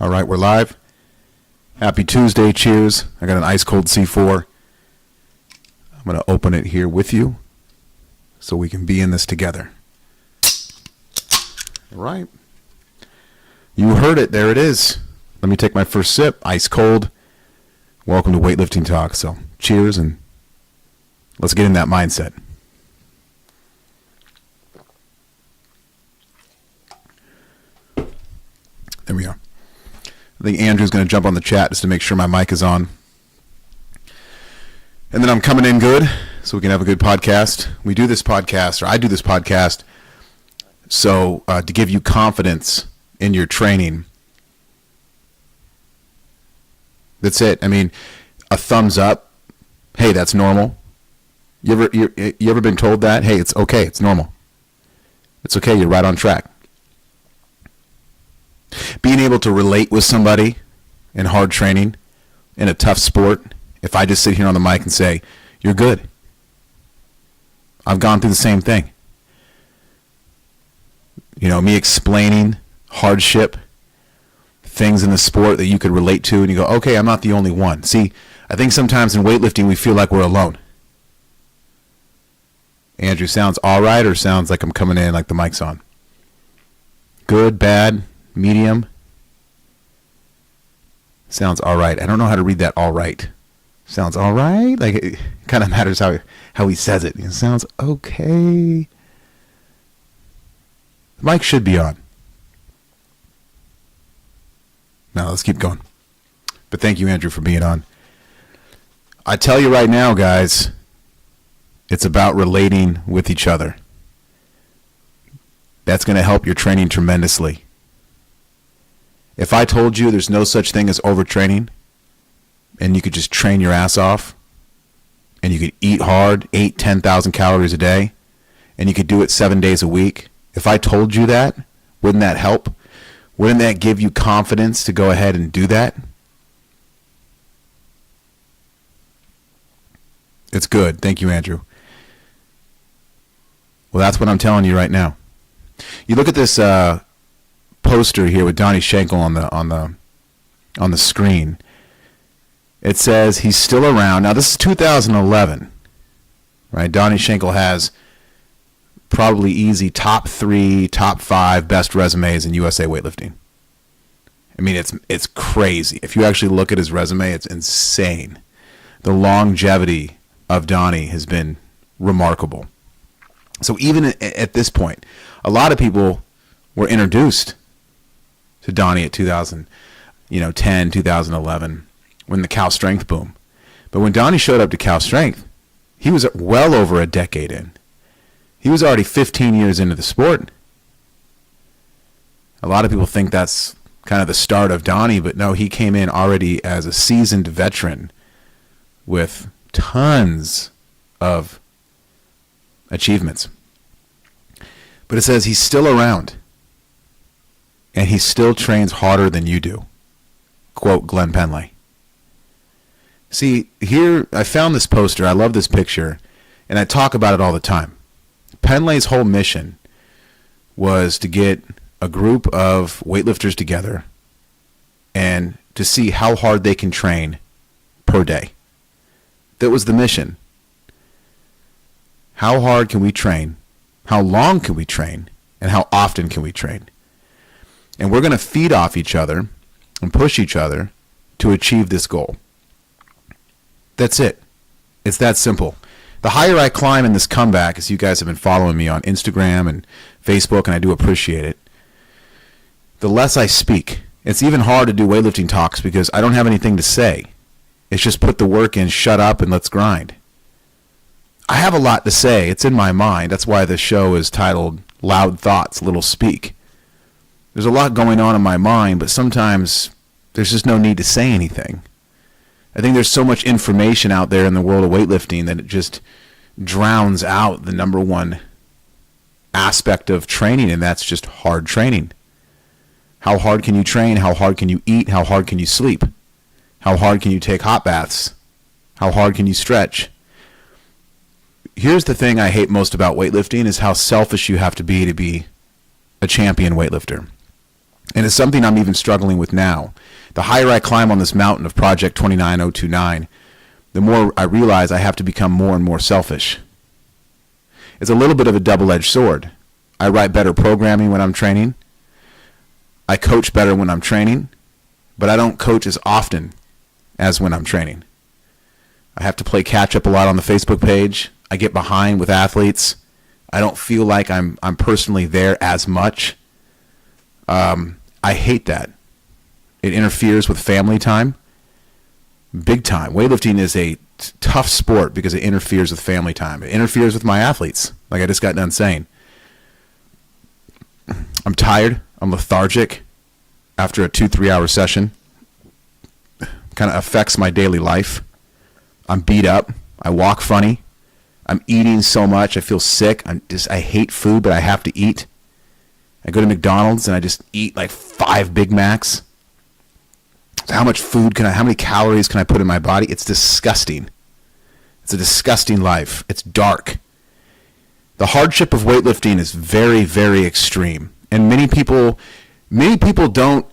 All right, we're live. Happy Tuesday. Cheers. I got an ice cold C4. I'm going to open it here with you so we can be in this together. All right. You heard it. There it is. Let me take my first sip. Ice cold. Welcome to Weightlifting Talk. So cheers, and let's get in that mindset. There we are. I think Andrew's going to jump on the chat just to make sure my mic is on. And then I'm coming in good so we can have a good podcast. We do this podcast, or I do this podcast, so to give you confidence in your training. That's it. I mean, a thumbs up. Hey, that's normal. You ever been told that? Hey, it's okay. It's normal. It's okay. You're right on track. Being able to relate with somebody in hard training, in a tough sport, if I just sit here on the mic and say, you're good. I've gone through the same thing. You know, me explaining hardship, things in the sport that you could relate to, and you go, okay, I'm not the only one. See, I think sometimes in weightlifting we feel like we're alone. Andrew, sounds all right, or sounds like I'm coming in like the mic's on? Good, bad, medium? Sounds all right. I don't know how to read that all right. Sounds all right? Like, it kind of matters how he says it. It sounds okay. The mic should be on. Now, let's keep going. But thank you, Andrew, for being on. I tell you right now, guys, it's about relating with each other. That's going to help your training tremendously. If I told you there's no such thing as overtraining, and you could just train your ass off, and you could eat hard, 10,000 calories a day, and you could do it 7 days a week, if I told you that, wouldn't that help? Wouldn't that give you confidence to go ahead and do that? It's good. Thank you, Andrew. Well, that's what I'm telling you right now. You look at this poster here with Donnie Shankle on the screen. It says he's still around. Now, this is 2011, right? Donnie Shankle has probably easy top 3, top 5 best resumes in USA weightlifting. I mean, it's crazy. If you actually look at his resume, it's insane. The longevity of Donnie has been remarkable. So even at this point, a lot of people were introduced to Donnie at 2010, 2011, when the Cal Strength boom. But when Donnie showed up to Cal Strength, he was well over a decade in. He was already 15 years into the sport. A lot of people think that's kind of the start of Donnie, but no, he came in already as a seasoned veteran with tons of achievements. But it says he's still around, and he still trains harder than you do. Quote Glenn Penley. See, here I found this poster. I love this picture, and I talk about it all the time. Penley's whole mission was to get a group of weightlifters together and to see how hard they can train per day. That was the mission. How hard can we train? How long can we train? And how often can we train? And we're going to feed off each other and push each other to achieve this goal. That's it. It's that simple. The higher I climb in this comeback, as you guys have been following me on Instagram and Facebook, and I do appreciate it, the less I speak. It's even hard to do weightlifting talks because I don't have anything to say. It's just put the work in, shut up, and let's grind. I have a lot to say. It's in my mind. That's why the show is titled Loud Thoughts, Little Speak. There's a lot going on in my mind, but sometimes there's just no need to say anything. I think there's so much information out there in the world of weightlifting that it just drowns out the number one aspect of training, and that's just hard training. How hard can you train? How hard can you eat? How hard can you sleep? How hard can you take hot baths? How hard can you stretch? Here's the thing I hate most about weightlifting is how selfish you have to be a champion weightlifter. And it's something I'm even struggling with now. The higher I climb on this mountain of Project 29029, the more I realize I have to become more and more selfish. It's a little bit of a double-edged sword. I write better programming when I'm training. I coach better when I'm training, but I don't coach as often as when I'm training. I have to play catch-up a lot on the Facebook page. I get behind with athletes. I don't feel like I'm personally there as much. I hate that. It interferes with family time. Big time. Weightlifting is a tough sport because it interferes with family time. It interferes with my athletes, like I just got done saying. I'm tired. I'm lethargic after a 2-3 hour session. Kind of affects my daily life. I'm beat up. I walk funny. I'm eating so much. I feel sick. I hate food, but I have to eat. I go to McDonald's and I just eat like 5 Big Macs. So how many calories can I put in my body? It's disgusting. It's a disgusting life. It's dark. The hardship of weightlifting is very, very extreme. And many people don't,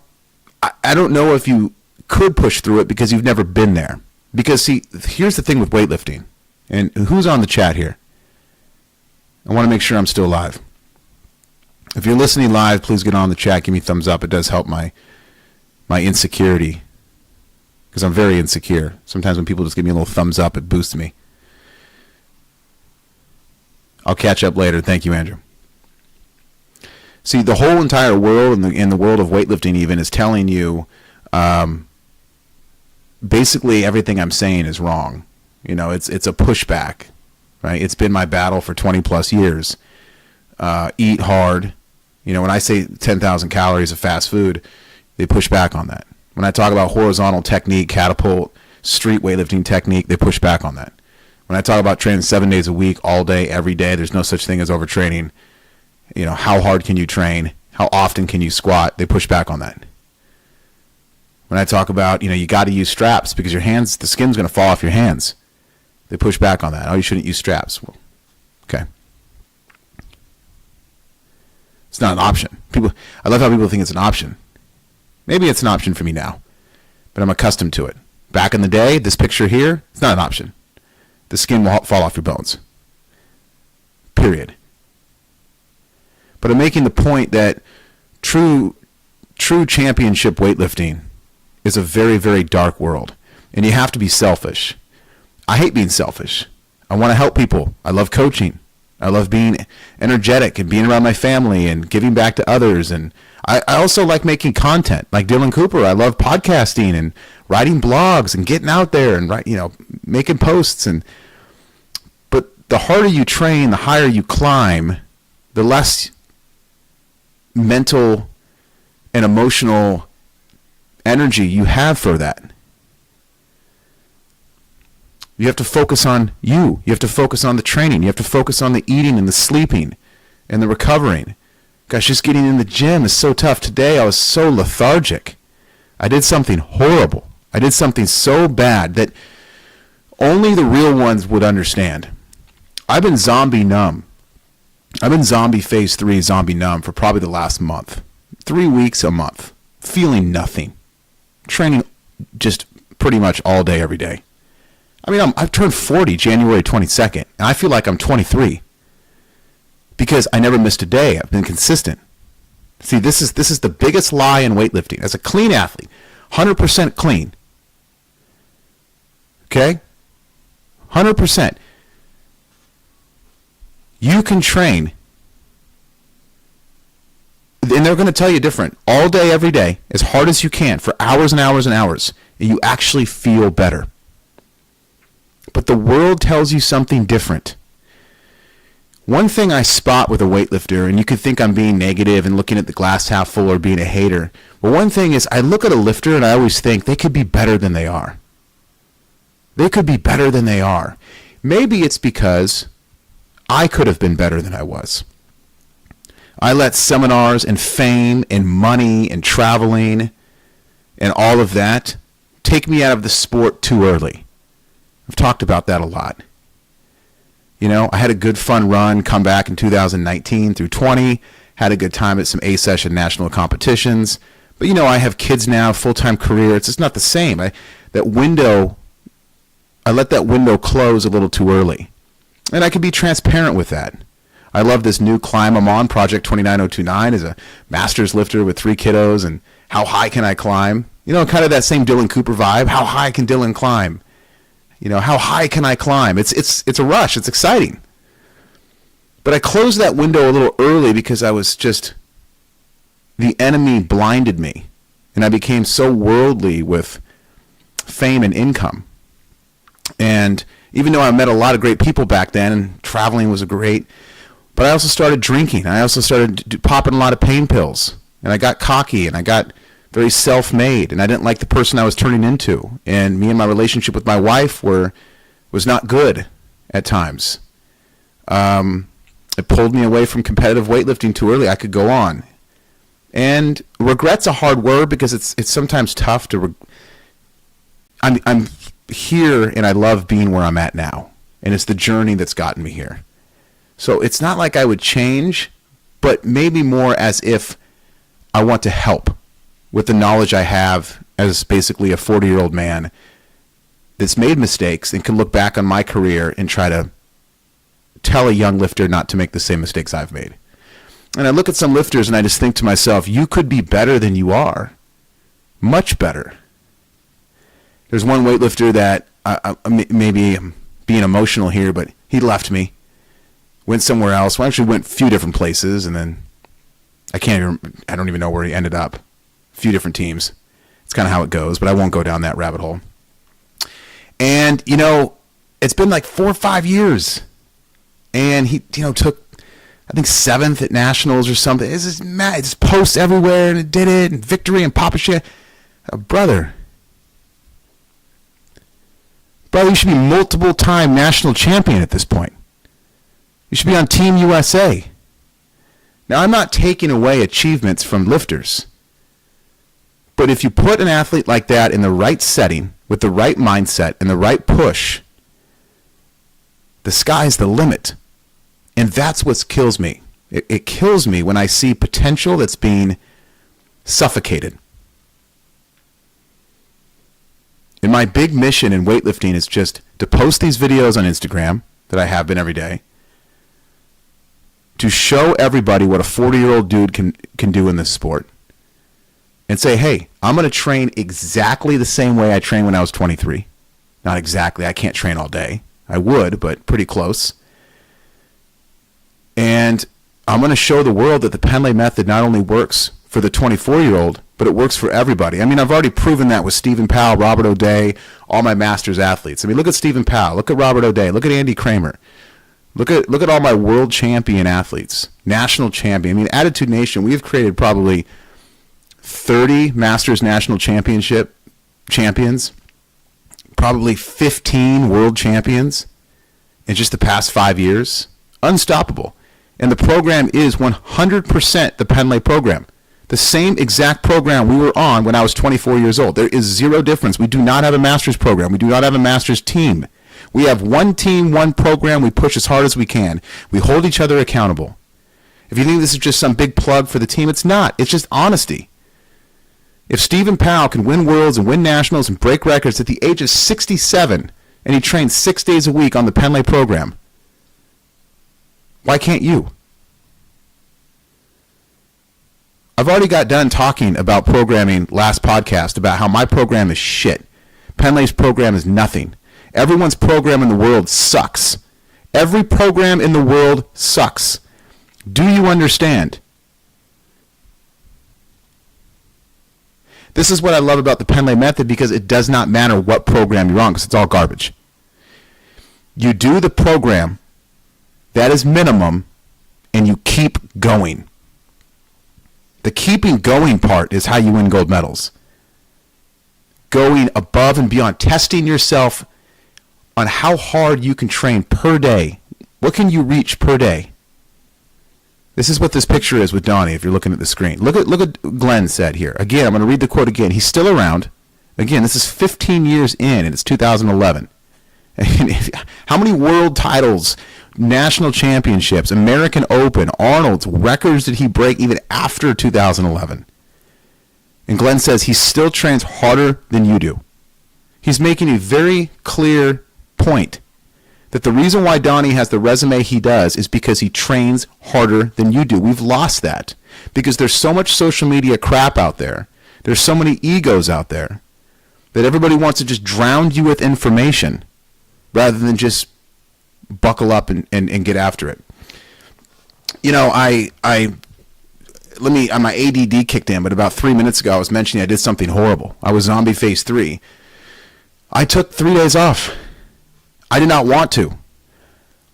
I don't know if you could push through it because you've never been there. Because see, here's the thing with weightlifting. And who's on the chat here? I want to make sure I'm still live. If you're listening live, please get on the chat. Give me a thumbs up. It does help my insecurity, because I'm very insecure. Sometimes when people just give me a little thumbs up, it boosts me. I'll catch up later. Thank you, Andrew. See, the whole entire world, in the world of weightlifting even, is telling you basically everything I'm saying is wrong. You know, it's a pushback, right? It's been my battle for 20 plus years. Eat hard. You know, when I say 10,000 calories of fast food, they push back on that. When I talk about horizontal technique, catapult, street weightlifting technique, they push back on that. When I talk about training 7 days a week, all day, every day, there's no such thing as overtraining. You know, how hard can you train? How often can you squat? They push back on that. When I talk about, you know, you got to use straps because your hands, the skin's going to fall off your hands. They push back on that. Oh, you shouldn't use straps. Well, okay. It's not an option. I love how people think it's an option. Maybe it's an option for me now, but I'm accustomed to it. Back in the day, this picture here, it's not an option. The skin will fall off your bones. Period. But I'm making the point that true championship weightlifting is a very, very dark world, and you have to be selfish. I hate being selfish. I want to help people. I love coaching. I love being energetic and being around my family and giving back to others. And I also like making content. Like Dylan Cooper, I love podcasting and writing blogs and getting out there and making posts. But the harder you train, the higher you climb, the less mental and emotional energy you have for that. You have to focus on you. You have to focus on the training. You have to focus on the eating and the sleeping and the recovering. Gosh, just getting in the gym is so tough. Today I was so lethargic. I did something horrible. I did something so bad that only the real ones would understand. I've been zombie numb. I've been zombie phase 3, zombie numb for probably the last month. 3 weeks, a month. Feeling nothing. Training just pretty much all day, every day. I mean, I've turned 40 January 22nd, and I feel like I'm 23 because I never missed a day. I've been consistent. See, this is the biggest lie in weightlifting. As a clean athlete, 100% clean. Okay? 100%. You can train, and they're going to tell you different, all day, every day, as hard as you can for hours and hours and hours, and you actually feel better. But the world tells you something different. One thing I spot with a weightlifter, and you could think I'm being negative and looking at the glass half full or being a hater, but one thing is I look at a lifter and I always think they could be better than they are. They could be better than they are. Maybe it's because I could have been better than I was. I let seminars and fame and money and traveling and all of that take me out of the sport too early. I've talked about that a lot. You know, I had a good fun run, come back in 2019 through 20, had a good time at some A-session national competitions. But, you know, I have kids now, full-time career. It's just not the same. I let that window close a little too early. And I can be transparent with that. I love this new climb I'm on, Project 29029, as a master's lifter with 3 kiddos, and how high can I climb? You know, kind of that same Dylan Cooper vibe. How high can Dylan climb? You know, how high can I climb? It's a rush. It's exciting. But I closed that window a little early because the enemy blinded me. And I became so worldly with fame and income. And even though I met a lot of great people back then, and traveling was great, but I also started drinking. I also started popping a lot of pain pills. And I got cocky, and I got very self-made, and I didn't like the person I was turning into. And me and my relationship with my wife was not good at times. It pulled me away from competitive weightlifting too early. I could go on. And regret's a hard word because it's sometimes tough to. I'm here, and I love being where I'm at now, and it's the journey that's gotten me here. So it's not like I would change, but maybe more as if I want to help with the knowledge I have as basically a 40-year-old man that's made mistakes and can look back on my career and try to tell a young lifter not to make the same mistakes I've made. And I look at some lifters and I just think to myself, you could be better than you are. Much better. There's one weightlifter that, maybe I'm being emotional here, but he left me. Went somewhere else. Well, actually went a few different places, and then I don't even know where he ended up. A few different teams. It's kind of how it goes, but I won't go down that rabbit hole. And, you know, it's been like 4 or 5 years. And he, you know, took, I think, 7th at nationals or something. It's just mad. It's posts everywhere, and it did it, and victory, and Papa shit. Brother, you should be multiple-time national champion at this point. You should be on Team USA. Now, I'm not taking away achievements from lifters. But if you put an athlete like that in the right setting, with the right mindset and the right push, the sky's the limit. And that's what kills me. It kills me when I see potential that's being suffocated. And my big mission in weightlifting is just to post these videos on Instagram that I have been every day, to show everybody what a 40-year-old dude can do in this sport, and say, hey, I'm going to train exactly the same way I trained when I was 23. Not exactly. I can't train all day. I would, but pretty close. And I'm going to show the world that the Pendlay method not only works for the 24-year-old, but it works for everybody. I mean, I've already proven that with Stephen Powell, Robert O'Day, all my Masters athletes. I mean, look at Stephen Powell. Look at Robert O'Day. Look at Andy Kramer. Look at all my world champion athletes, national champion. I mean, Attitude Nation, we've created probably 30 Masters National Championship champions, probably 15 world champions in just the past 5 years. Unstoppable. And the program is 100% the Pendlay program. The same exact program we were on when I was 24 years old. There is zero difference. We do not have a master's program. We do not have a master's team. We have one team, one program. We push as hard as we can. We hold each other accountable. If you think this is just some big plug for the team, it's not. It's just honesty. If Stephen Powell can win worlds and win nationals and break records at the age of 67, and he trains 6 days a week on the Pendlay program, why can't you? I've already got done talking about programming last podcast about how my program is shit. Pendlay's program is nothing. Everyone's program in the world sucks. Every program in the world sucks. Do you understand? This is what I love about the Pendlay method, because it does not matter what program you're on, because it's all garbage. You do the program that is minimum, and you keep going. The keeping going part is how you win gold medals. Going above and beyond, testing yourself on how hard you can train per day. What can you reach per day? This is what this picture is with Donnie, if you're looking at the screen. Look at Glenn said here. Again, I'm going to read the quote again. He's still around. Again, this is 15 years in, and it's 2011. How many world titles, national championships, American Open, Arnold's, records did he break even after 2011? And Glenn says he still trains harder than you do. He's making a very clear point that the reason why Donnie has the resume he does is because he trains harder than you do. We've lost that because there's so much social media crap out there. There's so many egos out there that everybody wants to just drown you with information rather than just buckle up and get after it. You know, my ADD kicked in, but about 3 minutes ago I was mentioning I did something horrible. I was zombie phase 3. I took 3 days off. I did not want to.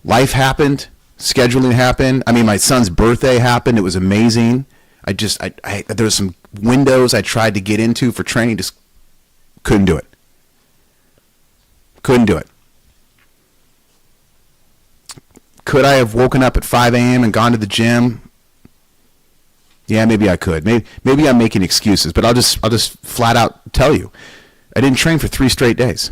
Life happened. Scheduling happened. I mean, my son's birthday happened. It was amazing. There were some windows I tried to get into for training. Just couldn't do it. Couldn't do it. Could I have woken up at 5 a.m. and gone to the gym? Yeah, maybe I could. Maybe I'm making excuses, but I'll just flat out tell you. I didn't train for 3 straight days.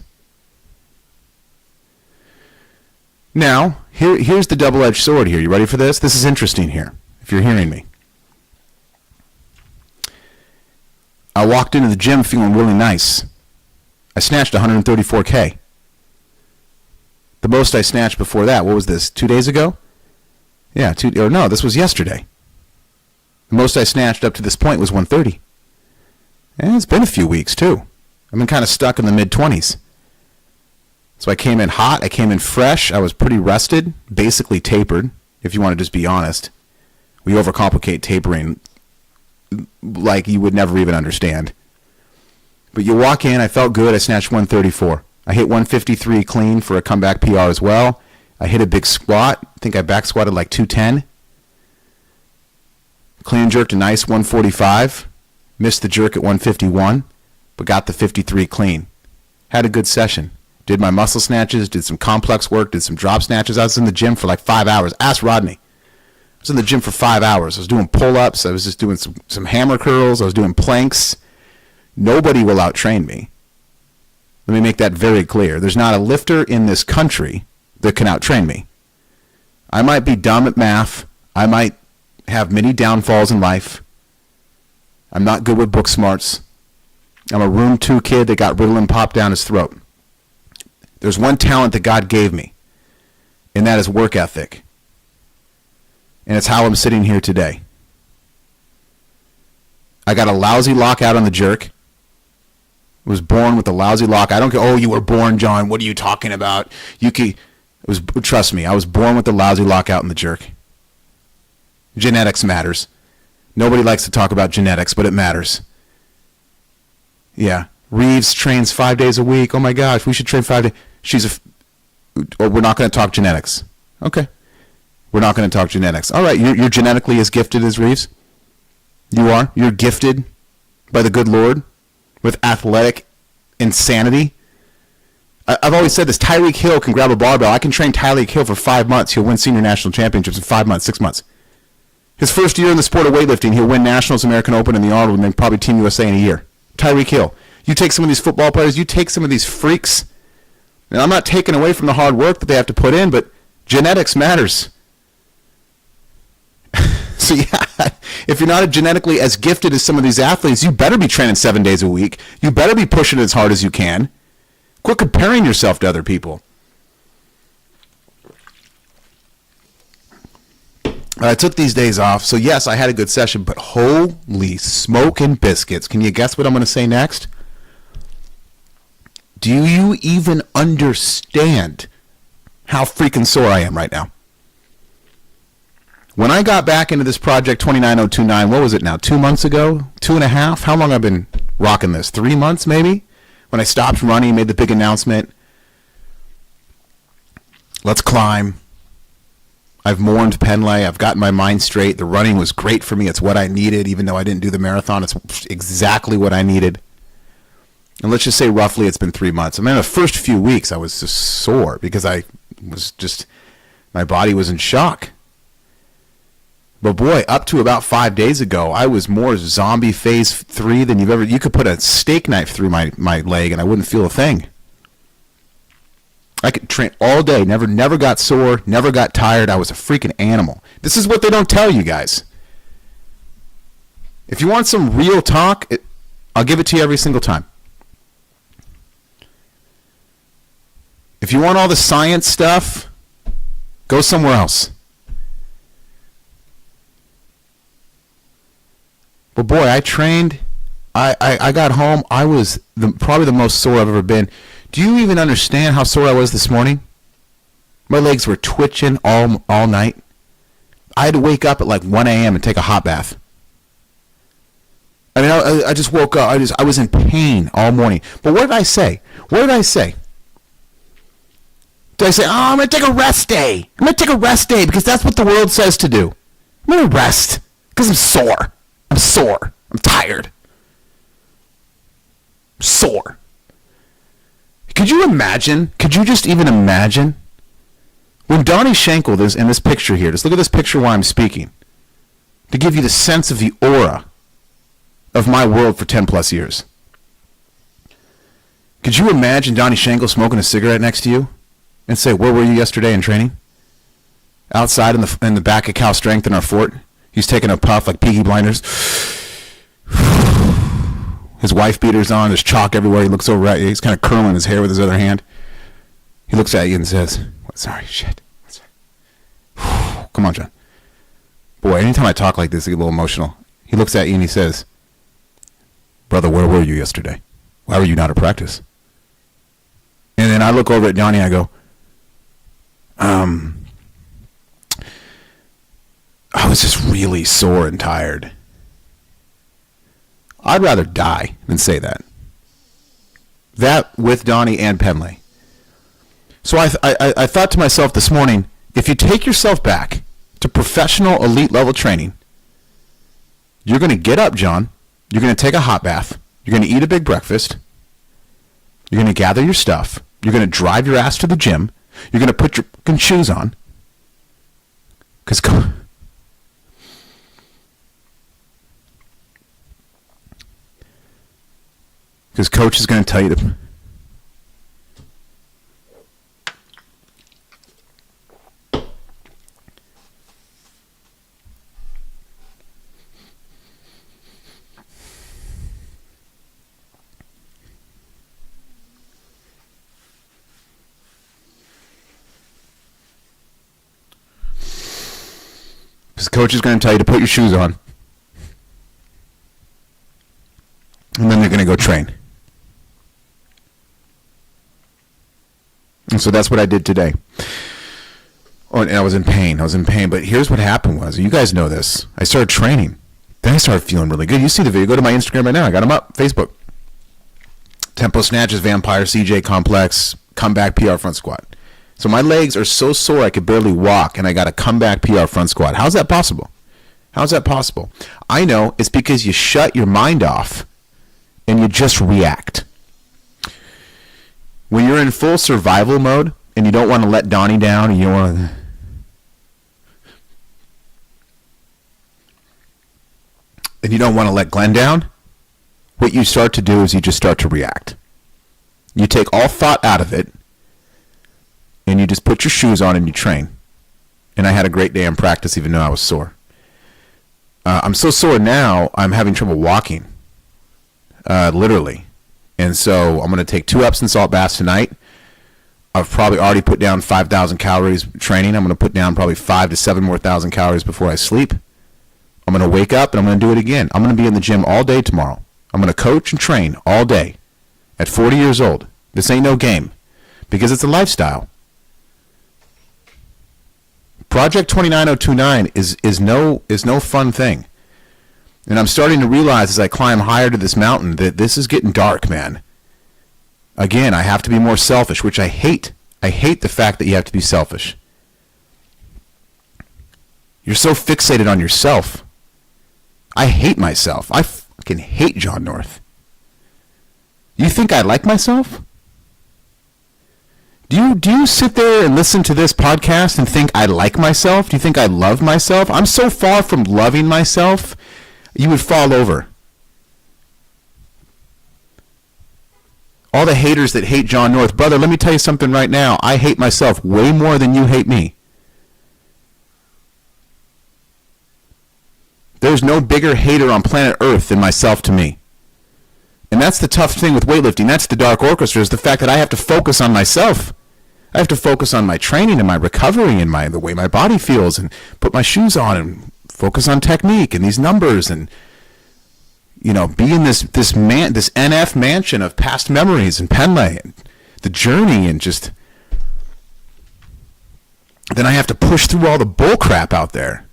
Now, here's the double-edged sword here. You ready for this? This is interesting here, if you're hearing me. I walked into the gym feeling really nice. I snatched 134K. The most I snatched before that, what was this, 2 days ago? Yeah, this was yesterday. The most I snatched up to this point was 130. And it's been a few weeks, too. I've been kind of stuck in the mid-20s. So I came in hot, I came in fresh, I was pretty rested, basically tapered, if you want to just be honest. We overcomplicate tapering like you would never even understand. But you walk in, I felt good, I snatched 134. I hit 153 clean for a comeback PR as well. I hit a big squat, I think I back squatted like 210. Clean jerked a nice 145, missed the jerk at 151, but got the 53 clean. Had a good session. Did my muscle snatches, did some complex work, did some drop snatches. I was in the gym for like 5 hours. Ask Rodney. I was in the gym for 5 hours. I was doing pull-ups. I was just doing some hammer curls. I was doing planks. Nobody will out-train me. Let me make that very clear. There's not a lifter in this country that can out-train me. I might be dumb at math. I might have many downfalls in life. I'm not good with book smarts. I'm a room 2 kid that got Ritalin popped down his throat. There's one talent that God gave me, and that is work ethic. And it's how I'm sitting here today. I got a lousy lockout on the jerk. I was born with a lousy lock. I don't go, oh, you were born, John. What are you talking about? Trust me, I was born with a lousy lockout in the jerk. Genetics matters. Nobody likes to talk about genetics, but it matters. Yeah. Reeves trains 5 days a week. Oh my gosh, we should train 5 days. Or we're not going to talk genetics. Okay. We're not going to talk genetics. All right, you're genetically as gifted as Reeves? You are? You're gifted by the good Lord with athletic insanity? I've always said this. Tyreek Hill can grab a barbell. I can train Tyreek Hill for 5 months. He'll win senior national championships in 5 months, 6 months. His first year in the sport of weightlifting, he'll win nationals, American Open, and the Arnold, and then probably Team USA in a year. Tyreek Hill. You take some of these football players, you take some of these freaks, and I'm not taking away from the hard work that they have to put in, but genetics matters. So yeah, if you're not genetically as gifted as some of these athletes, you better be training 7 days a week. You better be pushing as hard as you can. Quit comparing yourself to other people. I took these days off, so yes, I had a good session, but holy smoke and biscuits. Can you guess what I'm going to say next? Do you even understand how freaking sore I am right now? When I got back into this project 29029, what was it now, 2 months ago? 2.5? How long have I been rocking this? 3 months maybe? When I stopped running, made the big announcement, let's climb. I've mourned Penlay. I've gotten my mind straight. The running was great for me. It's what I needed, even though I didn't do the marathon. It's exactly what I needed. And let's just say roughly it's been 3 months. I mean, the first few weeks I was just sore because my body was in shock. But boy, up to about 5 days ago, I was more zombie phase 3 than you could put a steak knife through my leg and I wouldn't feel a thing. I could train all day, never got sore, never got tired. I was a freaking animal. This is what they don't tell you guys. If you want some real talk, I'll give it to you every single time. If you want all the science stuff, go somewhere else. But boy, I trained. I got home. I was probably the most sore I've ever been. Do you even understand how sore I was this morning? My legs were twitching all night. I had to wake up at like 1 a.m. and take a hot bath. I mean, I just woke up. I was in pain all morning. But what did I say? Did I say, oh, I'm going to take a rest day. I'm going to take a rest day because that's what the world says to do. I'm going to rest because I'm sore. I'm tired. I'm sore. Could you imagine? Could you just even imagine? When Donnie Shankle is in this picture here, just look at this picture while I'm speaking, to give you the sense of the aura of my world for 10 plus years. Could you imagine Donnie Shankle smoking a cigarette next to you and say, where were you yesterday in training? Outside in the back of Cal Strength in our fort. He's taking a puff like Peaky Blinders. His wife beater's on. There's chalk everywhere. He looks over at you. He's kind of curling his hair with his other hand. He looks at you and says, sorry, shit. Come on, John. Boy, anytime I talk like this, I get a little emotional. He looks at you and he says, brother, where were you yesterday? Why were you not at practice? And then I look over at Johnny and I go, I was just really sore and tired. I'd rather die than say that. That with Donnie and Penley. So I thought to myself this morning, if you take yourself back to professional elite level training, you're going to get up, John. You're going to take a hot bath. You're going to eat a big breakfast. You're going to gather your stuff. You're going to drive your ass to the gym. You're going to put your fucking shoes on. Because coach is going to tell you to... Because coach is going to tell you to put your shoes on. And then they're going to go train. And so that's what I did today. Oh, and I was in pain. But here's what happened was, you guys know this. I started training. Then I started feeling really good. You see the video. Go to my Instagram right now. I got them up. Facebook. Tempo snatches, vampire, CJ complex, comeback PR front squat. So my legs are so sore I could barely walk, and I got a comeback PR front squat. How's that possible? I know it's because you shut your mind off and you just react. When you're in full survival mode and you don't want to let Donnie down and you don't want to... and you don't want to let Glenn down, what you start to do is you just start to react. You take all thought out of it and you just put your shoes on and you train. And I had a great day in practice even though I was sore. I'm so sore now, I'm having trouble walking. Literally. And so I'm going to take 2 Epsom salt baths tonight. I've probably already put down 5,000 calories training. I'm going to put down probably 5 to 7 more thousand calories before I sleep. I'm going to wake up and I'm going to do it again. I'm going to be in the gym all day tomorrow. I'm going to coach and train all day at 40 years old. This ain't no game because it's a lifestyle. Project 29029 is no fun thing. And I'm starting to realize as I climb higher to this mountain that this is getting dark, man. Again, I have to be more selfish, which I hate. I hate the fact that you have to be selfish. You're so fixated on yourself. I hate myself. I fucking hate John North. You think I like myself? Do you sit there and listen to this podcast and think I like myself? Do you think I love myself? I'm so far from loving myself, you would fall over. All the haters that hate John North, brother, let me tell you something right now. I hate myself way more than you hate me. There's no bigger hater on planet Earth than myself to me. And that's the tough thing with weightlifting. That's the dark orchestra, is the fact that I have to focus on myself. I have to focus on my training and my recovery and the way my body feels, and put my shoes on and focus on technique and these numbers, and be in this NF mansion of past memories and Penlay and the journey, and just then I have to push through all the bull crap out there.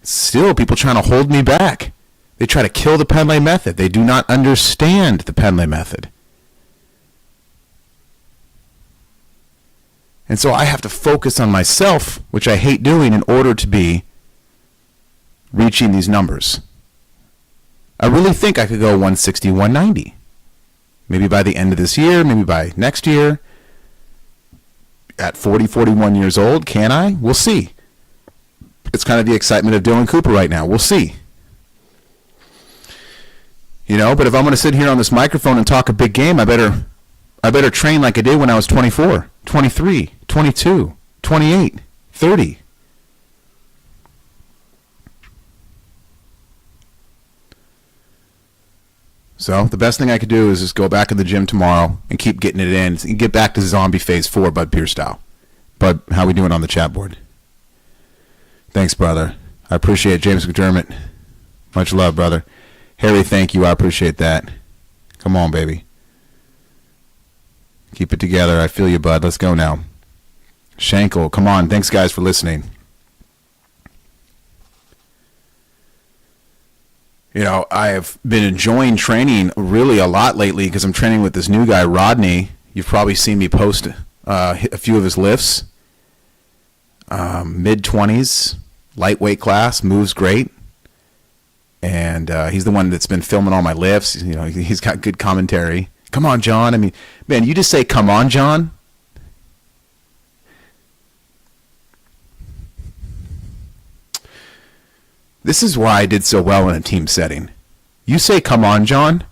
Still, people trying to hold me back. They try to kill the Penlay method. They do not understand the Penlay method. And so I have to focus on myself, which I hate doing, in order to be reaching these numbers. I really think I could go 160, 190. Maybe by the end of this year, maybe by next year. At 40, 41 years old, can I? We'll see. It's kind of the excitement of Dylan Cooper right now. We'll see. But if I'm going to sit here on this microphone and talk a big game, I better train like I did when I was 24, 23, 22, 28, 30. So the best thing I could do is just go back in the gym tomorrow and keep getting it in. And get back to zombie phase 4, Bud Pierce style. Bud, how we doing on the chat board? Thanks, brother. I appreciate it. James McDermott. Much love, brother. Harry, thank you. I appreciate that. Come on, baby. Keep it together. I feel you, bud. Let's go now. Shankle, come on. Thanks, guys, for listening. I have been enjoying training really a lot lately because I'm training with this new guy, Rodney. You've probably seen me post a few of his lifts. Mid-20s, lightweight class, moves great. And he's the one that's been filming all my lifts. He's got good commentary. Come on, John. I mean, man, you just say, come on, John. This is why I did so well in a team setting. You say, come on, John,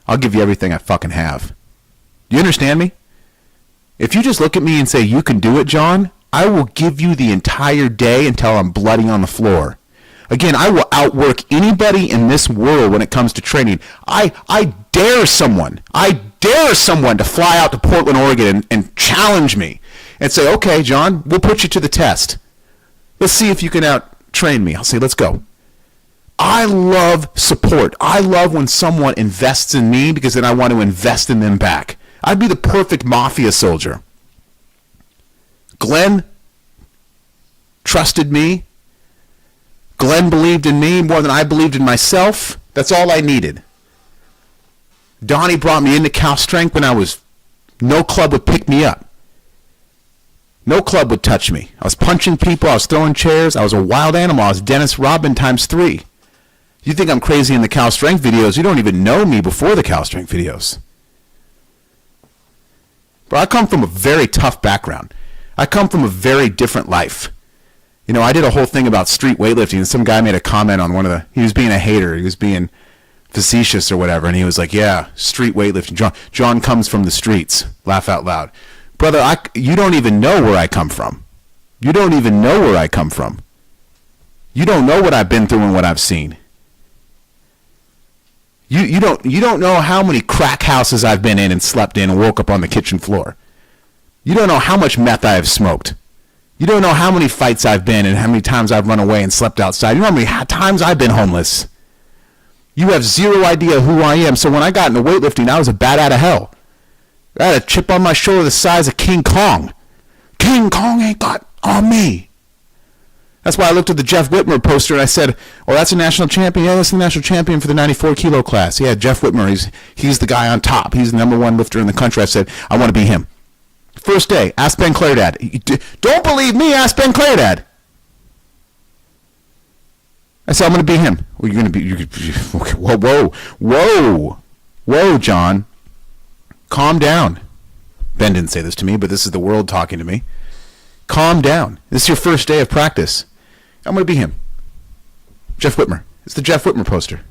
I'll give you everything I fucking have. Do you understand me? If you just look at me and say, you can do it, John, I will give you the entire day until I'm bloody on the floor. Again, I will outwork anybody in this world when it comes to training. I dare someone to fly out to Portland, Oregon and challenge me and say, okay, John, we'll put you to the test. Let's see if you can out-train me. I'll say, let's go. I love support. I love when someone invests in me because then I want to invest in them back. I'd be the perfect mafia soldier. Glenn trusted me. Glenn believed in me more than I believed in myself. That's all I needed. Donnie brought me into Cal Strength when no club would pick me up. No club would touch me. I was punching people. I was throwing chairs. I was a wild animal. I was Dennis Rodman times 3. You think I'm crazy in the Cal Strength videos. You don't even know me before the Cal Strength videos. But I come from a very tough background. I come from a very different life. I did a whole thing about street weightlifting, and some guy made a comment on he was being a hater. He was being facetious or whatever, and he was like, yeah, street weightlifting. John comes from the streets. Laugh out loud. Brother, you don't even know where I come from. You don't even know where I come from. You don't know what I've been through and what I've seen. You don't know how many crack houses I've been in and slept in and woke up on the kitchen floor. You don't know how much meth I have smoked. You don't know how many fights I've been and how many times I've run away and slept outside. You know how many times I've been homeless. You have zero idea who I am. So when I got into weightlifting, I was a bat out of hell. I had a chip on my shoulder the size of King Kong. King Kong ain't got on me. That's why I looked at the Jeff Whitmer poster and I said, oh, that's a national champion? Yeah, that's the national champion for the 94 kilo class. Yeah, Jeff Whitmer, he's the guy on top. He's the number 1 lifter in the country. I said, I want to be him. First day, ask Ben Claridad. Don't believe me, ask Ben Claridad. I said, I'm going to be him. Well, you're going to be, whoa, John. Calm down. Ben didn't say this to me, but this is the world talking to me. Calm down. This is your first day of practice. I'm going to be him. Jeff Whitmer. It's the Jeff Whitmer poster.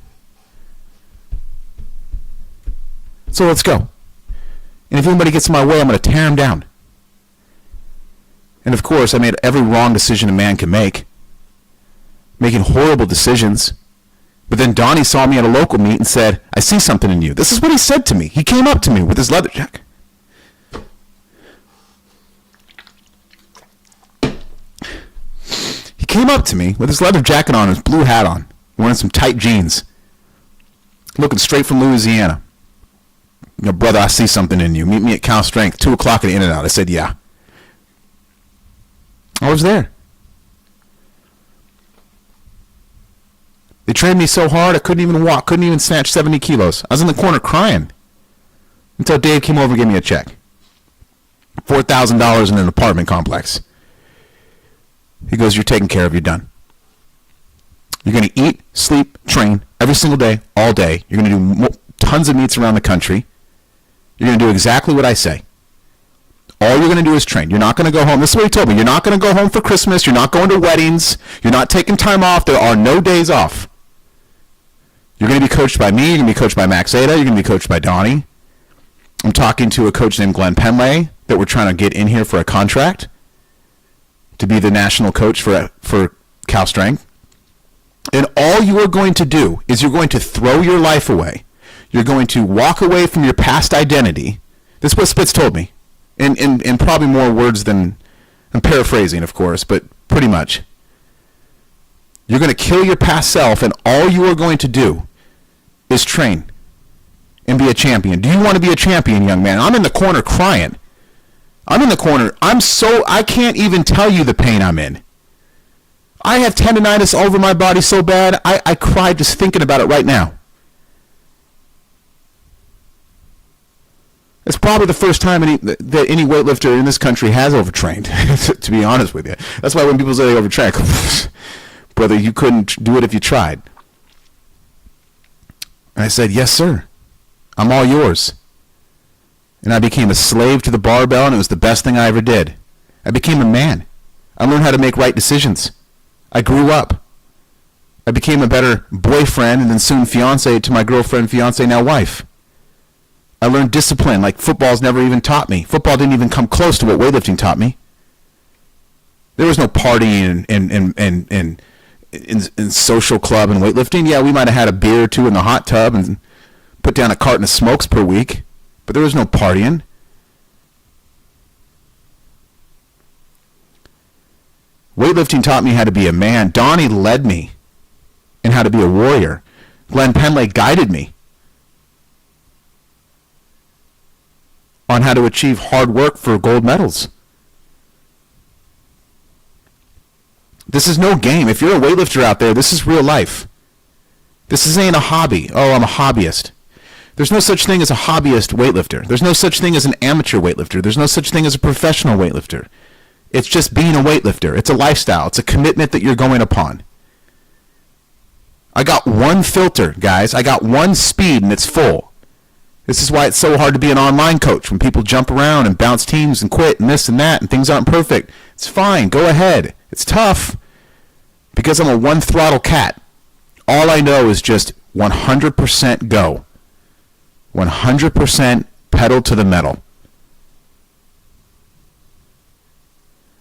So let's go. And if anybody gets in my way, I'm going to tear him down. And of course, I made every wrong decision a man can make, making horrible decisions. But then Donnie saw me at a local meet and said, I see something in you. This is what he said to me. He came up to me with his leather jacket. He came up to me with his leather jacket on and his blue hat on, wearing some tight jeans, looking straight from Louisiana. Brother, I see something in you. Meet me at Cal Strength, 2 o'clock at the In-N-Out. I said, yeah. I was there. They trained me so hard I couldn't even walk, couldn't even snatch 70 kilos. I was in the corner crying until Dave came over and gave me a check. $4,000 in an apartment complex. He goes, you're taken care of, you're done. You're going to eat, sleep, train every single day, all day. You're going to do tons of meets around the country. You're going to do exactly what I say. All you're going to do is train. You're not going to go home. This is what he told me. You're not going to go home for Christmas. You're not going to weddings. You're not taking time off. There are no days off. You're going to be coached by me. You're going to be coached by Max Ada. You're going to be coached by Donnie. I'm talking to a coach named Glenn Penlay that we're trying to get in here for a contract to be the national coach for Cal Strength. And all you are going to do is you're going to throw your life away. You're going to walk away from your past identity. This is what Spitz told me. In probably more words than, I'm paraphrasing, of course, but pretty much. You're going to kill your past self, and all you are going to do is train and be a champion. Do you want to be a champion, young man? I'm in the corner crying. I'm in the corner. I can't even tell you the pain I'm in. I have tendonitis all over my body so bad, I cry just thinking about it right now. It's probably the first time that any weightlifter in this country has overtrained, to be honest with you. That's why when people say they overtrain, brother, you couldn't do it if you tried. And I said, yes, sir. I'm all yours. And I became a slave to the barbell, and it was the best thing I ever did. I became a man. I learned how to make right decisions. I grew up. I became a better boyfriend and then soon fiance to my girlfriend, fiance, now wife. I learned discipline like football's never even taught me. Football didn't even come close to what weightlifting taught me. There was no partying in social club and weightlifting. Yeah, we might have had a beer or two in the hot tub and put down a carton of smokes per week, but there was no partying. Weightlifting taught me how to be a man. Donnie led me in how to be a warrior. Glenn Penlay guided me on how to achieve hard work for gold medals. This is no game. If you're a weightlifter out there, this is real life. This ain't a hobby. Oh, I'm a hobbyist. There's no such thing as a hobbyist weightlifter. There's no such thing as an amateur weightlifter. There's no such thing as a professional weightlifter. It's just being a weightlifter. It's a lifestyle. It's a commitment that you're going upon. I got one filter, guys. I got one speed, and it's full. This is why it's so hard to be an online coach. When people jump around and bounce teams and quit and this and that and things aren't perfect, it's fine. Go ahead. It's tough because I'm a one throttle cat. All I know is just 100% go. 100% pedal to the metal.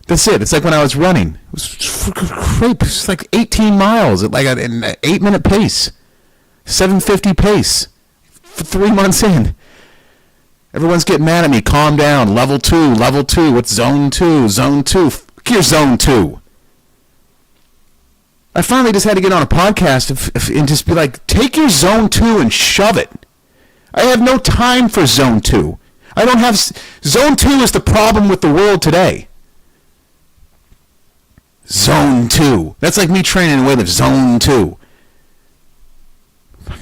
That's it. It's like when I was running. It was great. It was like 18 miles at like an 8-minute pace. 7:50 pace. For 3 months in. Everyone's getting mad at me. Calm down. Level 2. Level 2. What's zone 2? Zone 2. Fuck your zone 2. I finally just had to get on a podcast and just be like, take your zone 2 and shove it. I have no time for zone 2. I don't have... Zone 2 is the problem with the world today. Zone 2. That's like me training in weightlifting. Zone 2.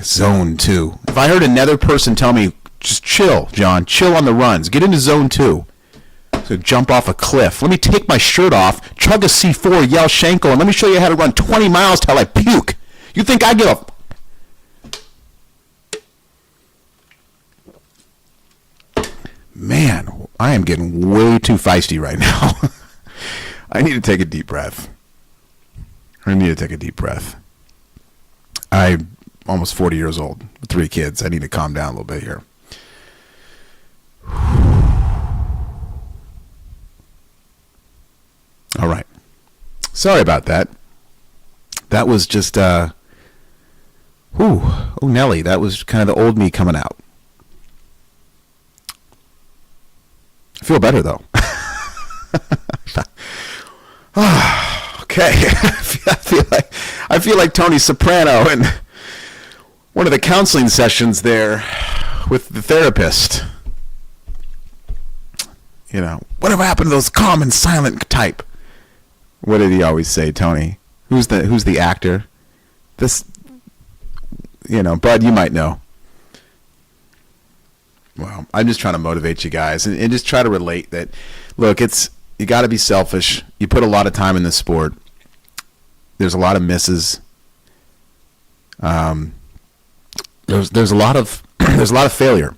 Zone 2. If I heard another person tell me, just chill, John. Chill on the runs. Get into zone 2. So jump off a cliff. Let me take my shirt off, chug a C4, yell Shankle, and let me show you how to run 20 miles till I puke. You think I give a... Man, I am getting way too feisty right now. I need to take a deep breath. I'm almost 40 years old with 3 kids. I need to calm down a little bit here. Sorry about that. That was just, oh, Nelly, that was kind of the old me coming out. I feel better, though. Okay. I feel like Tony Soprano in one of the counseling sessions there with the therapist. You know, whatever happened to those calm and silent type? What did he always say, Tony? Who's the actor? This, you know, Bud, you might know. Well, I'm just trying to motivate you guys and just try to relate that, look, you got to be selfish. You put a lot of time in this sport. There's a lot of misses. There's a lot of failure.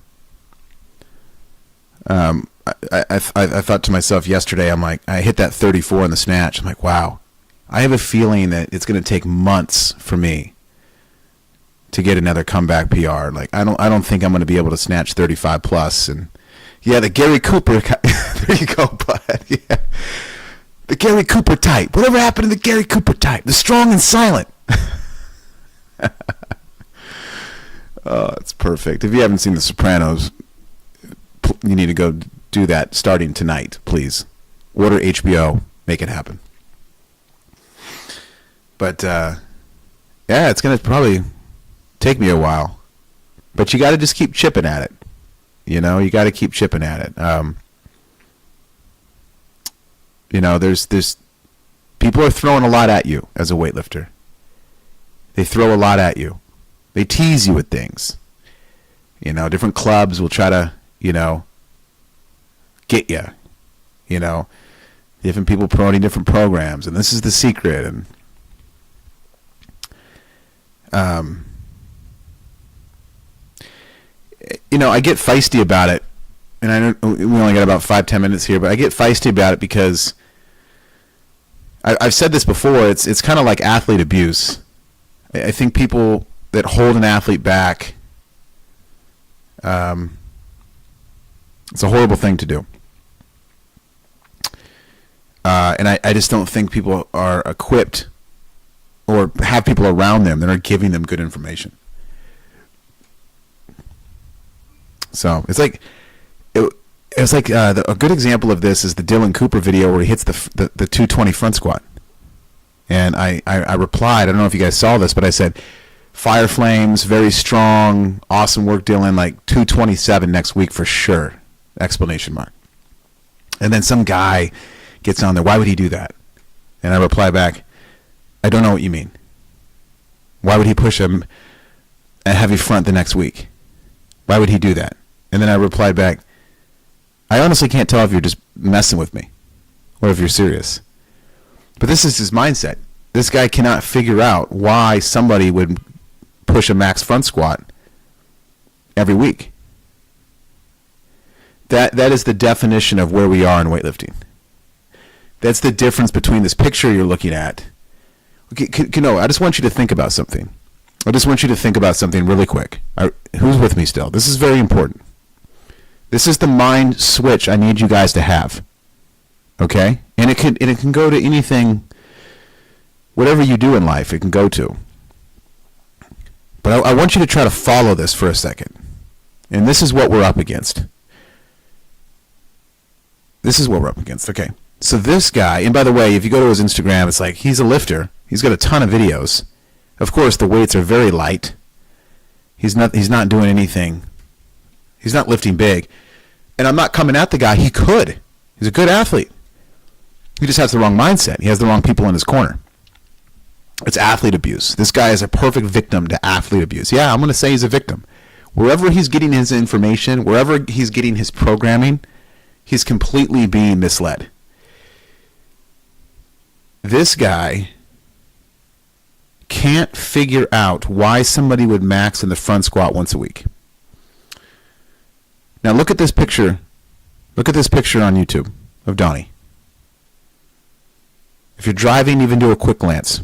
I thought to myself yesterday, I'm like, I hit that 34 in the snatch. I'm like, wow, I have a feeling that it's going to take months for me to get another comeback PR. Like, I don't think I'm going to be able to snatch 35 plus. And yeah, the Gary Cooper, there you go, bud. Yeah. The Gary Cooper type. Whatever happened to the Gary Cooper type? The strong and silent. Oh, it's perfect. If you haven't seen The Sopranos, you need to go do that starting tonight, please. Order HBO. Make it happen. But, yeah, it's going to probably take me a while. But you got to just keep chipping at it. You know, you got to keep chipping at it. You know, there's people are throwing a lot at you as a weightlifter. They throw a lot at you. They tease you with things. You know, different clubs will try to, you know, get you. You know, different people promoting different programs, and this is the secret. And you know, I get feisty about it, and I know we only got about 5-10 minutes here, but I get feisty about it because I've said this before. It's kind of like athlete abuse. I think people that hold an athlete back, it's a horrible thing to do. And I just don't think people are equipped or have people around them that are giving them good information. So it's like a good example of this is the Dylan Cooper video where he hits the 220 front squat. And I replied, I don't know if you guys saw this, but I said, fire flames, very strong, awesome work, Dylan, like 227 next week for sure, exclamation mark. And then some guy gets on there, why would he do that? And I reply back, I don't know what you mean. Why would he push him a heavy front the next week? Why would he do that? And then I replied back, I honestly can't tell if you're just messing with me or if you're serious. But this is his mindset. This guy cannot figure out why somebody would push a max front squat every week. That is the definition of where we are in weightlifting. That's the difference between this picture you're looking at. Okay, no, I just want you to think about something. I just want you to think about something really quick. Who's with me still? This is very important. This is the mind switch I need you guys to have. Okay? And it can go to anything, whatever you do in life, it can go to. But I want you to try to follow this for a second. And this is what we're up against. This is what we're up against. Okay. So this guy, and by the way, if you go to his Instagram, it's like he's a lifter. He's got a ton of videos. Of course, the weights are very light. He's not doing anything. He's not lifting big. And I'm not coming at the guy. He could. He's a good athlete. He just has the wrong mindset. He has the wrong people in his corner. It's athlete abuse. This guy is a perfect victim to athlete abuse. Yeah, I'm going to say he's a victim. Wherever he's getting his information, wherever he's getting his programming, he's completely being misled. This guy can't figure out why somebody would max in the front squat once a week. Now look at this picture. Look at this picture on YouTube of Donnie. If you're driving, even do a quick glance.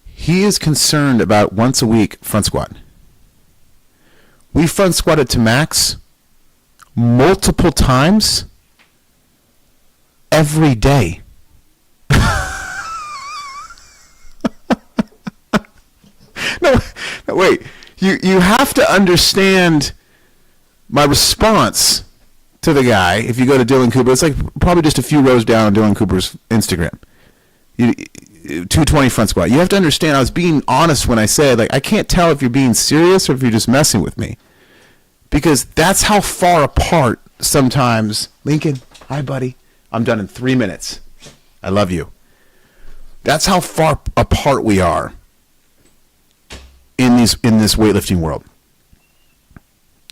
He is concerned about once a week front squat. We front squatted to max multiple times every day. No, wait. You have to understand my response to the guy. If you go to Dylan Cooper, it's like probably just a few rows down on Dylan Cooper's Instagram. 220 front squat. You have to understand I was being honest when I said, like, I can't tell if you're being serious or if you're just messing with me. Because that's how far apart sometimes. Lincoln, hi buddy. I'm done in 3 minutes. I love you. That's how far apart we are in this weightlifting world.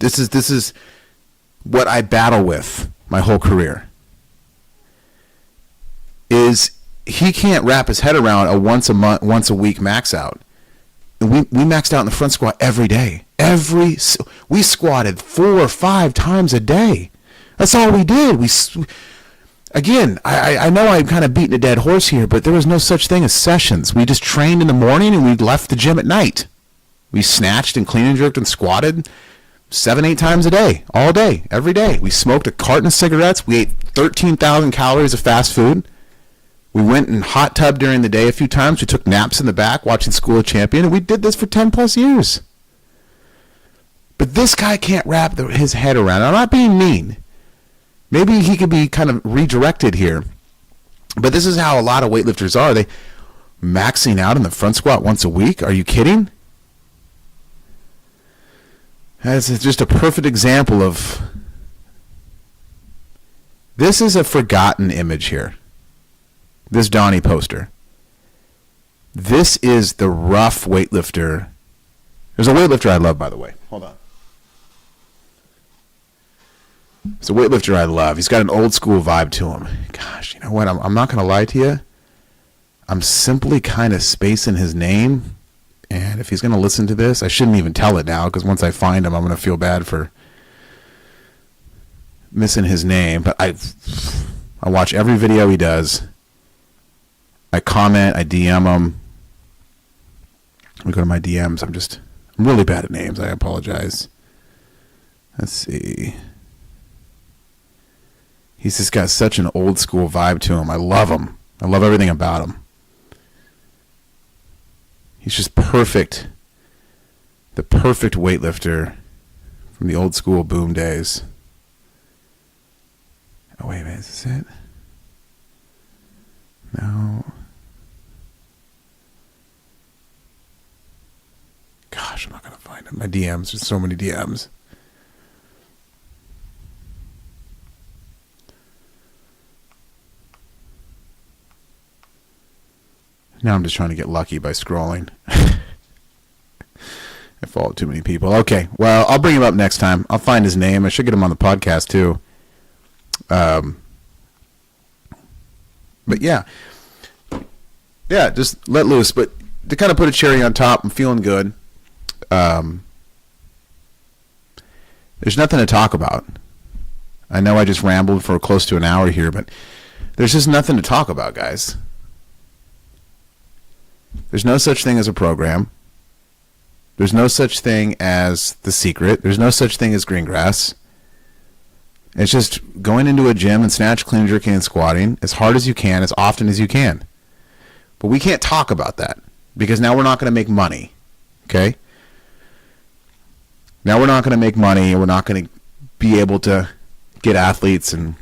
This is what I battle with my whole career. Is he can't wrap his head around a once a week max out. And we maxed out in the front squat every day. We squatted 4 or 5 times a day. That's all we did. Again, I know I'm kind of beating a dead horse here, but there was no such thing as sessions. We just trained in the morning and we left the gym at night. We snatched and clean and jerked and squatted 7-8 times a day, all day, every day. We smoked a carton of cigarettes. We ate 13,000 calories of fast food. We went in hot tub during the day a few times. We took naps in the back watching School of Champion, and we did this for 10 plus years. But this guy can't wrap his head around it. I'm not being mean. Maybe he could be kind of redirected here. But this is how a lot of weightlifters are. They maxing out in the front squat once a week. Are you kidding? That's just a perfect example of... This is a forgotten image here. This Donnie poster. This is the rough weightlifter. There's a weightlifter I love, by the way. Hold on. It's a weightlifter I love. He's got an old school vibe to him. Gosh, you know what? I'm not going to lie to you. I'm simply kind of spacing his name. And if he's going to listen to this, I shouldn't even tell it now, because once I find him, I'm going to feel bad for missing his name. But I watch every video he does. I comment, I DM him. Let me go to my DMs. I'm really bad at names. I apologize. Let's see. He's just got such an old school vibe to him. I love him. I love everything about him. He's just perfect. The perfect weightlifter from the old school boom days. Oh, wait a minute. Is this it? No. Gosh, I'm not going to find him. My DMs. There's so many DMs. Now I'm just trying to get lucky by scrolling. I follow too many people. Okay, well, I'll bring him up next time. I'll find his name. I should get him on the podcast, too. But, yeah. Yeah, just let loose. But to kind of put a cherry on top, I'm feeling good. There's nothing to talk about. I know I just rambled for close to an hour here, but there's just nothing to talk about, guys. There's no such thing as a program. There's no such thing as The Secret. There's no such thing as green grass. It's just going into a gym and snatch, clean, jerking, and squatting as hard as you can, as often as you can. But we can't talk about that because now we're not going to make money. Okay? Now we're not going to make money, and we're not going to be able to get athletes and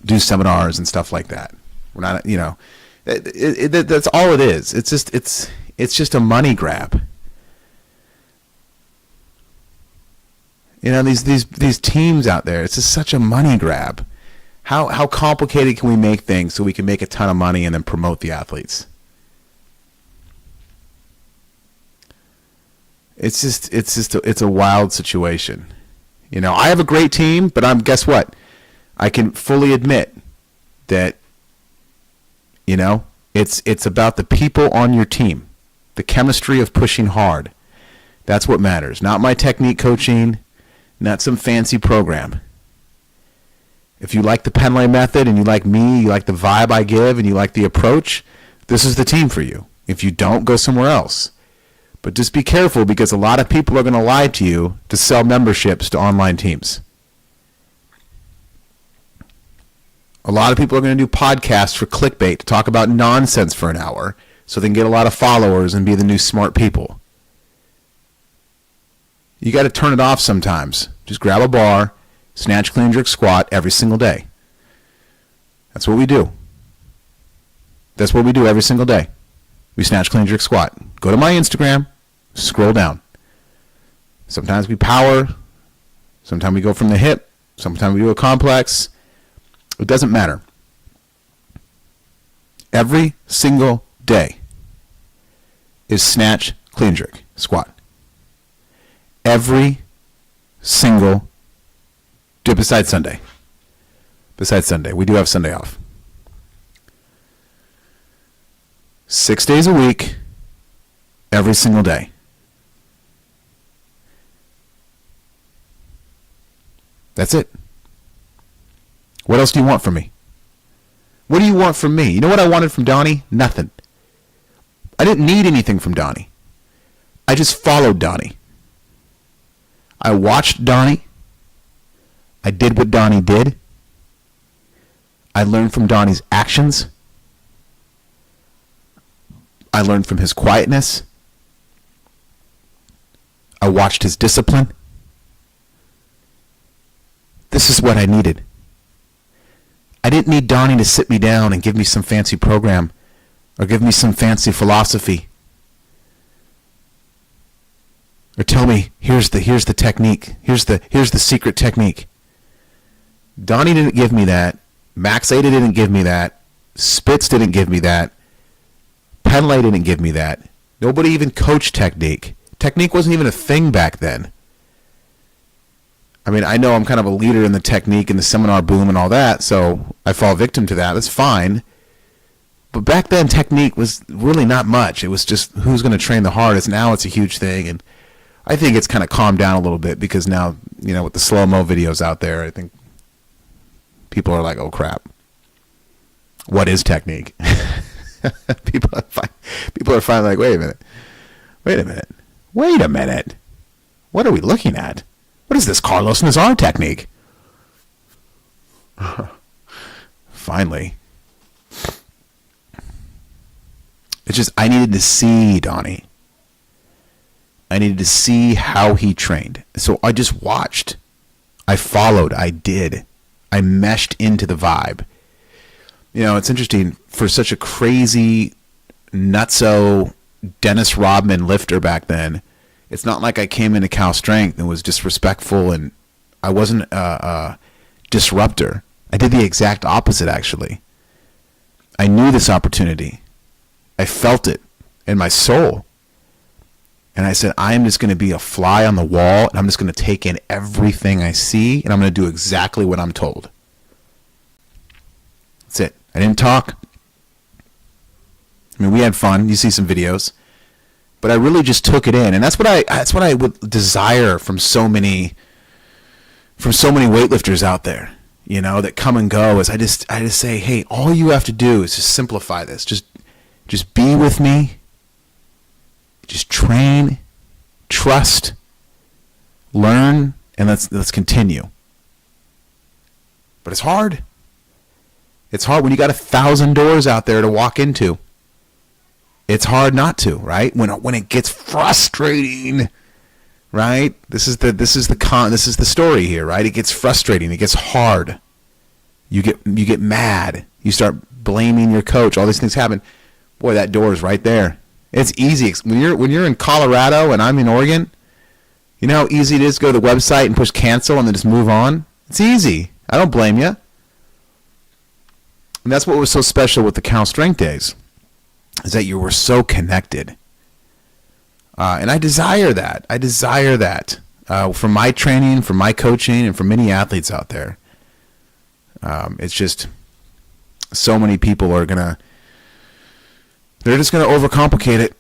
do seminars and stuff like that. We're not, you know, that's all it is. It's just a money grab. You know, these teams out there, it's just such a money grab. How complicated can we make things so we can make a ton of money and then promote the athletes? It's a wild situation. You know, I have a great team, but guess what? I can fully admit that, you know, it's about the people on your team, the chemistry of pushing hard. That's what matters. Not my technique coaching, not some fancy program. If you like the Penlay method and you like me, you like the vibe I give, and you like the approach, this is the team for you. If you don't, go somewhere else. But just be careful, because a lot of people are going to lie to you to sell memberships to online teams. A lot of people are going to do podcasts for clickbait to talk about nonsense for an hour so they can get a lot of followers and be the new smart people. You got to turn it off sometimes. Just grab a bar, snatch, clean, jerk, squat every single day. That's what we do. That's what we do every single day. We snatch, clean, jerk, squat. Go to my Instagram, scroll down. Sometimes we power. Sometimes we go from the hip. Sometimes we do a complex. It doesn't matter. Every single day is snatch, clean, jerk, squat. Every single day, besides Sunday. Besides Sunday. We do have Sunday off. 6 days a week, every single day. That's it. What else do you want from me? What do you want from me? You know what I wanted from Donnie? Nothing. I didn't need anything from Donnie. I just followed Donnie. I watched Donnie. I did what Donnie did. I learned from Donnie's actions. I learned from his quietness. I watched his discipline. This is what I needed. I didn't need Donnie to sit me down and give me some fancy program or give me some fancy philosophy or tell me here's the technique, here's the secret technique. Donnie didn't give me that. Max Ada didn't give me that. Spitz didn't give me that. Penlay didn't give me that. Nobody even coached technique. Technique wasn't even a thing back then. I mean, I know I'm kind of a leader in the technique and the seminar boom and all that, so I fall victim to that. That's fine. But back then, technique was really not much. It was just who's going to train the hardest. Now it's a huge thing, and I think it's kind of calmed down a little bit because now, you know, with the slow-mo videos out there, I think people are like, oh, crap. What is technique? People are finally like, wait a minute. What are we looking at? What is this Carlos Nazar technique? Finally. It's just, I needed to see Donnie. I needed to see how he trained. So I just watched. I followed. I did. I meshed into the vibe. You know, it's interesting. For such a crazy, nutso Dennis Rodman lifter back then, it's not like I came into Cal Strength and was disrespectful, and I wasn't a disruptor. I did the exact opposite, actually. I knew this opportunity. I felt it in my soul. And I said, I am just going to be a fly on the wall, and I'm just going to take in everything I see, and I'm going to do exactly what I'm told. That's it. I didn't talk. I mean, we had fun. You see some videos. But I really just took it in, and that's what I would desire from so many weightlifters out there, you know, that come and go. Is I just say, hey, all you have to do is just simplify this. Just be with me. Just train, trust, learn, and let's continue. But it's hard. It's hard when you got 1,000 doors out there to walk into. It's hard not to, right? When it gets frustrating, right? This is the story here, right? It gets frustrating. It gets hard. You get mad. You start blaming your coach. All these things happen. Boy, that door is right there. It's easy when you're in Colorado and I'm in Oregon. You know how easy it is to go to the website and push cancel and then just move on. It's easy. I don't blame you. And that's what was so special with the Cal Strength days. Is that you were so connected. And I desire that. From my training, from my coaching, and from many athletes out there. It's just so many people are they're just going to overcomplicate it.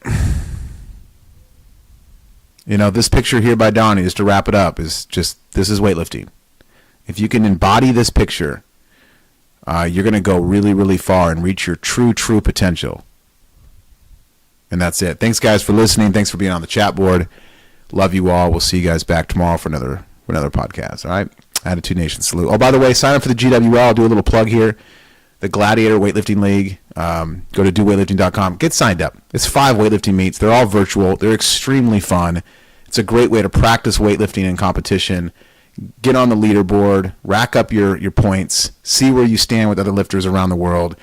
You know, this picture here by Donnie, just to wrap it up, this is weightlifting. If you can embody this picture, you're going to go really, really far and reach your true potential. And that's it. Thanks, guys, for listening. Thanks for being on the chat board. Love you all. We'll see you guys back tomorrow for another podcast. All right. Attitude Nation, salute. Oh, by the way, sign up for the GWL. I'll do a little plug here. The Gladiator Weightlifting League. Go to doweightlifting.com. Get signed up. It's 5 weightlifting meets. They're all virtual. They're extremely fun. It's a great way to practice weightlifting in competition. Get on the leaderboard. Rack up your points. See where you stand with other lifters around the world.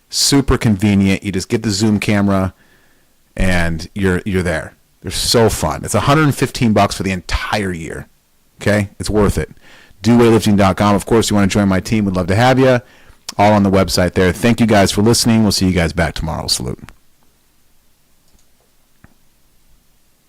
Super convenient. You just get the Zoom camera, and you're there. They're so fun. It's $115 for the entire year. Okay? It's worth it. Doweightlifting.com. Of course, you want to join my team. We'd love to have you. All on the website there. Thank you guys for listening. We'll see you guys back tomorrow. Salute.